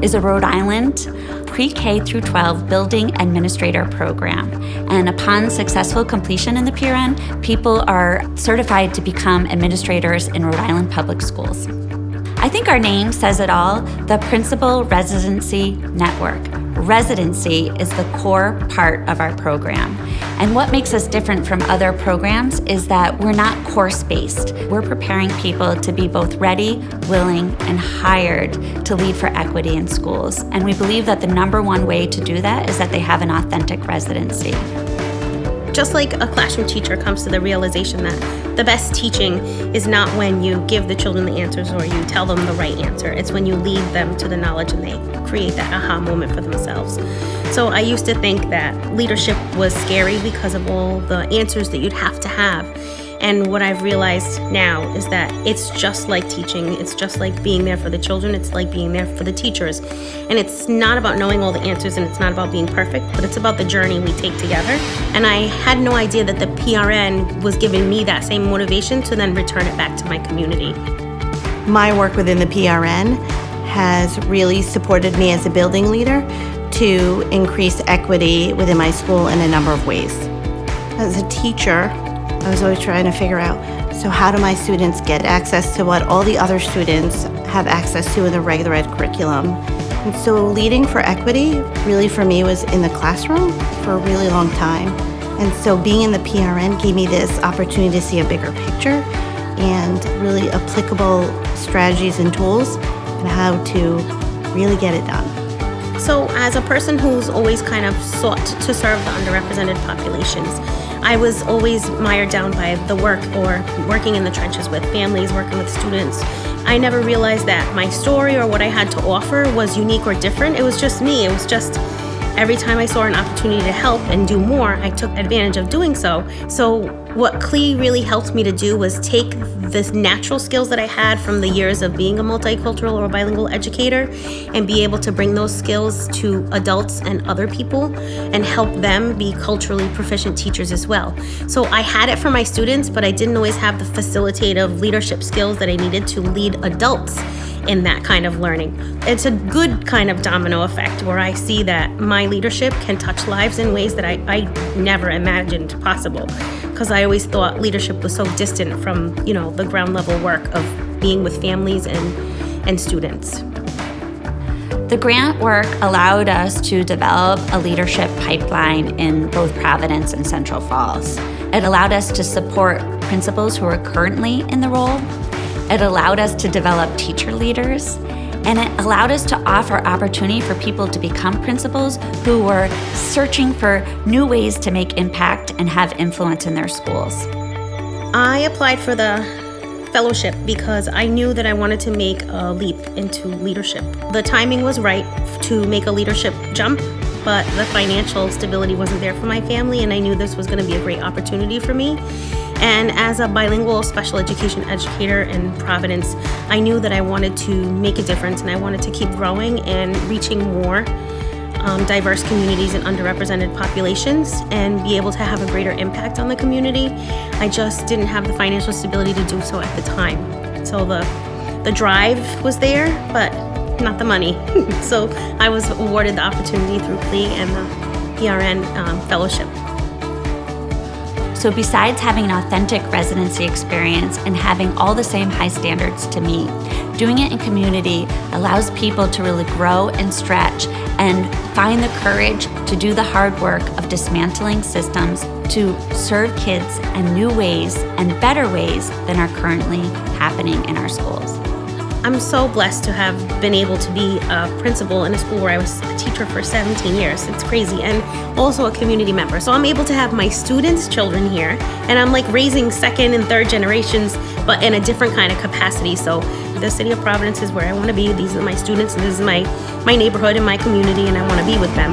is a Rhode Island pre-K through 12 building administrator program. And upon successful completion in the PRN, people are certified to become administrators in Rhode Island public schools. I think our name says it all, the Principal Residency Network. Residency is the core part of our program. And what makes us different from other programs is that we're not course-based. We're preparing people to be both ready, willing, and hired to lead for equity in schools. And we believe that the #1 way to do that is that they have an authentic residency. Just like a classroom teacher comes to the realization that the best teaching is not when you give the children the answers or you tell them the right answer. It's when you lead them to the knowledge and they create that aha moment for themselves. So I used to think that leadership was scary because of all the answers that you'd have to have. And what I've realized now is that it's just like teaching. It's just like being there for the children. It's like being there for the teachers. And it's not about knowing all the answers and it's not about being perfect, but it's about the journey we take together. And I had no idea that the PRN was giving me that same motivation to then return it back to my community. My work within the PRN has really supported me as a building leader to increase equity within my school in a number of ways. As a teacher, I was always trying to figure out, so how do my students get access to what all the other students have access to in the regular ed curriculum? And so leading for equity really for me was in the classroom for a really long time. And so being in the PRN gave me this opportunity to see a bigger picture and really applicable strategies and tools and how to really get it done. So as a person who's always kind of sought to serve the underrepresented populations, I was always mired down by the work or working in the trenches with families, working with students. I never realized that my story or what I had to offer was unique or different. It was just me. It was just every time I saw an opportunity to help and do more, I took advantage of doing so. So what CLE really helped me to do was take this natural skills that I had from the years of being a multicultural or bilingual educator and be able to bring those skills to adults and other people and help them be culturally proficient teachers as well. So I had it for my students, but I didn't always have the facilitative leadership skills that I needed to lead adults in that kind of learning. It's a good kind of domino effect where I see that my leadership can touch lives in ways that I never imagined possible, because I always thought leadership was so distant from, the ground level work of being with families and students. The grant work allowed us to develop a leadership pipeline in both Providence and Central Falls. It allowed us to support principals who are currently in the role. It allowed us to develop teacher leaders, and it allowed us to offer opportunity for people to become principals who were searching for new ways to make impact and have influence in their schools. I applied for the fellowship because I knew that I wanted to make a leap into leadership. The timing was right to make a leadership jump, but the financial stability wasn't there for my family, and I knew this was going to be a great opportunity for me. And as a bilingual special education educator in Providence, I knew that I wanted to make a difference and I wanted to keep growing and reaching more diverse communities and underrepresented populations and be able to have a greater impact on the community. I just didn't have the financial stability to do so at the time. So the drive was there, but not the money. So I was awarded the opportunity through CLE and the PRN fellowship. So besides having an authentic residency experience and having all the same high standards to meet, doing it in community allows people to really grow and stretch and find the courage to do the hard work of dismantling systems to serve kids in new ways and better ways than are currently happening in our schools. I'm so blessed to have been able to be a principal in a school where I was a teacher for 17 years. It's crazy. And also a community member. So I'm able to have my students' children here, and I'm like raising second and third generations, but in a different kind of capacity. So the city of Providence is where I want to be. These are my students, and this is my neighborhood and my community, and I want to be with them.